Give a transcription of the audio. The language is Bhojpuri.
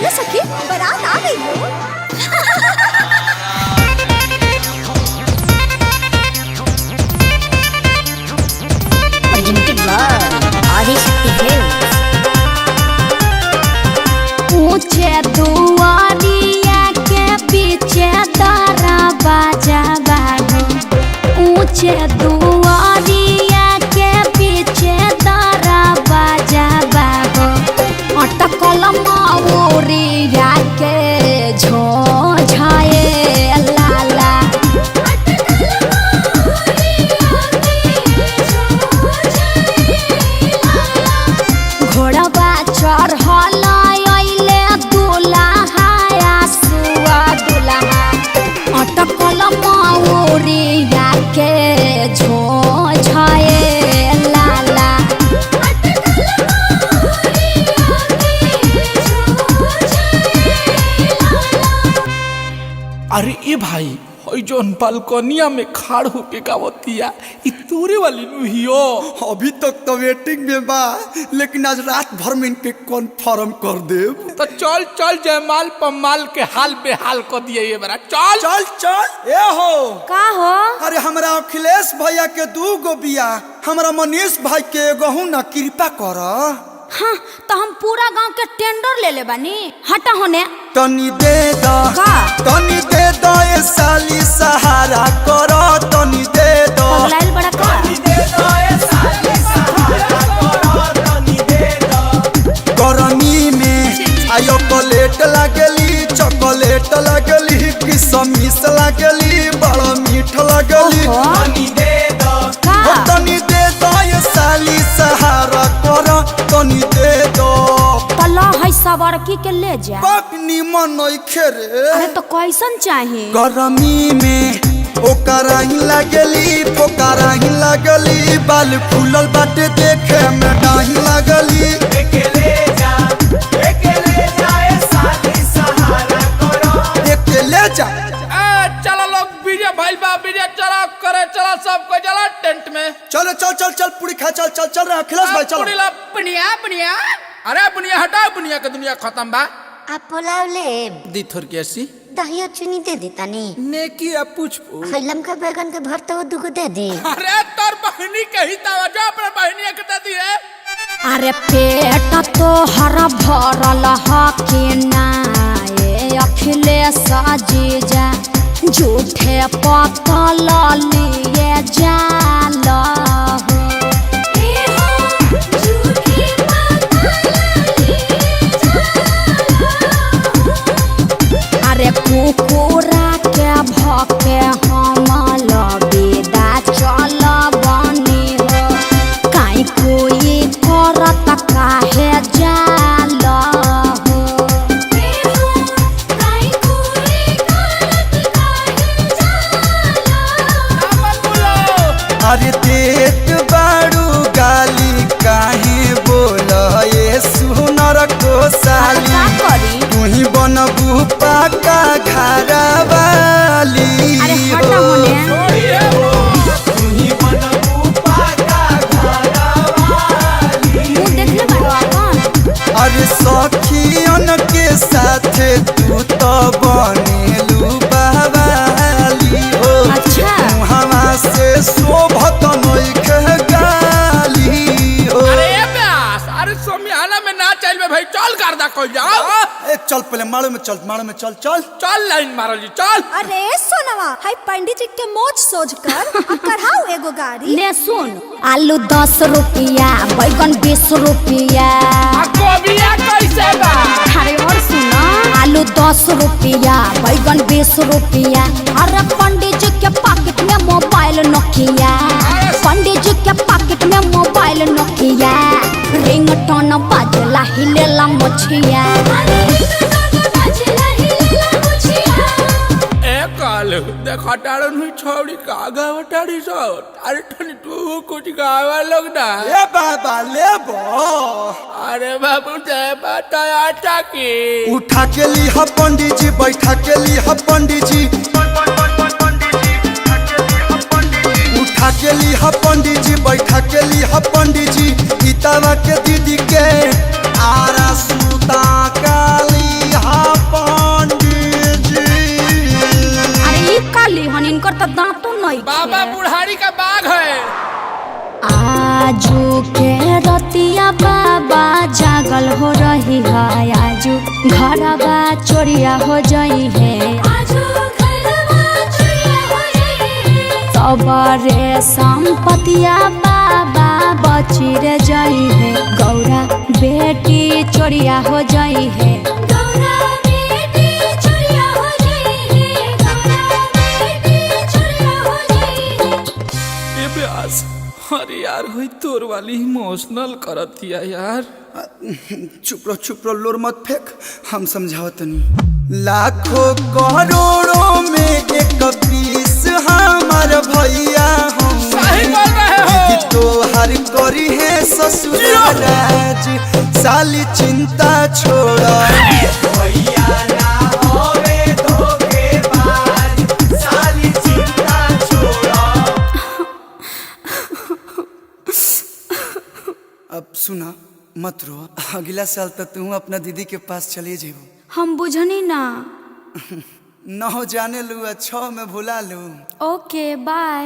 चलो सखी बारात आ गई हो। ऊंचे दुआरिया के पीछे तारा बाजा बागो, ऊंचे दुआरिया के पीछे तारा बाजा बागो, अटकल मौरिया के झोझाए लाला। घोड़वा चढ़ल अइले दुल्हा सुआ दुल्हा, अटकल मौरिया के झोझाए लाला। अरे ए भाई जौन बालकनिया में खाड़ होके गावतिया इ तोरे वाली नुहियो। अभी तक तो वेटिंग में बा, लेकिन आज रात भर में इनके कन्फर्म कर देब। तो चल चल जयमाल पमाल के हाल बेहाल कर दिए ये बरा। चल चल चल। ए हो का हो? अरे हमरा अखिलेश भैया के 2 गो बिया, हमरा मनीष भाई के एगो ना, कृपा कर। हाँ तो हम पूरा गांव के टेंडर ले ले बानी, हटा होने। तनी दे दो, का? तनी दे दो ये साली सहारा करो, तनी दे दो। पगलाइल बड़ा का? गरमी में आयो चॉकलेट लागली, चॉकलेट लागली, किशमिश लागली, बड़ा मीठ लागली। तनी दे दो, तनी दे दो ये साली सहारा करो, तनी दे दो। तला है सवारकी के ले जा। पकनी मन खेरे। अरे तो कैसन चाहिए? गरमी में ओकरा ही लागली, पोकरा ही लागली, बाल फूलल बाटे देखे में डाही लागली। अकेले जा ए साली सहारा करो, अकेले जा। चलो लोग बीजे भाई बा बीजे चला करे, चला सबको चला टेंट में। चलो चल चल चल पूरी खा, चल चल चल रहे अखिलेश भाई चलो। पूरी ला बुनिया बुनिया, अरे बुनिया हटाओ, बुनिया के दुनिया खत्म बा। आप पुलाव ले दी थोर के ऐसी दहिया चुनी दे देता नी। नेकी आ पूछ खैलम का बैगन के भरता वो दुगो दे दे। अरे तोर बहनी के ही तावा जो अपने बहनी के दे दी है। अरे पेट तो हरा भरल हकिना ये अखिलेश जीजा, झूठे पतल लिए जाल हो। अरे कुकुरा के भके हम लबेदा चल बनी हो, काई कोई करत काहे जाल हो। अरे देत बाड़ू गाली काहे बोल ये सुनर को साली, का करी? तू ही बनबू पाका घरा वाली। अरे हटा होने। तू ही बनबू पाका घरा वाली। मुँह देखले बारो अपन। अरे सखियन के साथे तू तो बनेलू बवाली हो। अच्छा। हवा से शोभत नइखे गाली हो। अरे ब्यास, अरे सोमियाना में ना चल में भाई, चल कर दा कोई जाओ। ए चल पहले मारो में चल, मारो में चल चल चल लाइन मारो जी चल। अरे सोनवा, हाय पंडित जी के मोच सोच कर कराओ एगो गाड़ी। ले सुन, आलू 10 रुपया, बैगन 20 रुपया। आ गोबिया कैसे बा? अरे और सुनो, आलू 10 रुपया, बैगन 20 रुपया। अरे पंडित जी के पॉकेट में मोबाइल नोकिया, पंडित जी के पॉकेट में मोबाइल नोकिया, रिंगटोन बाजला हिलेला मछिया। काल देखा टाड़न हुई छौड़ी का गावा टाड़ी सो, अरे ठनी तू कुछ गावा लोग ना। ए बाबा लेबो। अरे बाबू दे बाटा आटा की उठा के ली ह पंडित जी, बैठा के ली ह पंडित जी, उठा के ली ह पंडित जी, बैठा के ली ह पंडित जी। इतावा के दीदी के आरा सुता काली इनकर तो दांतों नहीं बाबा बुढ़ारी का बाघ है। आजू के रतिया बाबा जागल हो रही है, आजू घरवा चोरिया हो जाई है, सबरे संपतिया बाबा बची रे जाई है, गौरा बेटी चोरिया हो जाई है, अरे यार हुई तोर वाली इमोशनल करतिया यार। चुप रहो लोर मत फेंक, हम समझावत नहीं। लाखों करोड़ों में एक पीस हमार भैया हम, सही बोल रहे हो। तो हर करी है ससुराराज, साली चिंता छोड़ा, भैया ना होवे धोखेबाज, साली चिंता छोड़ा। अब सुना मत रो, अगला साल तक तू अपना दीदी के पास चले जेबो। हम बुझनी ना। 9 जाने लू 6 में भुला लू। ओके बाय।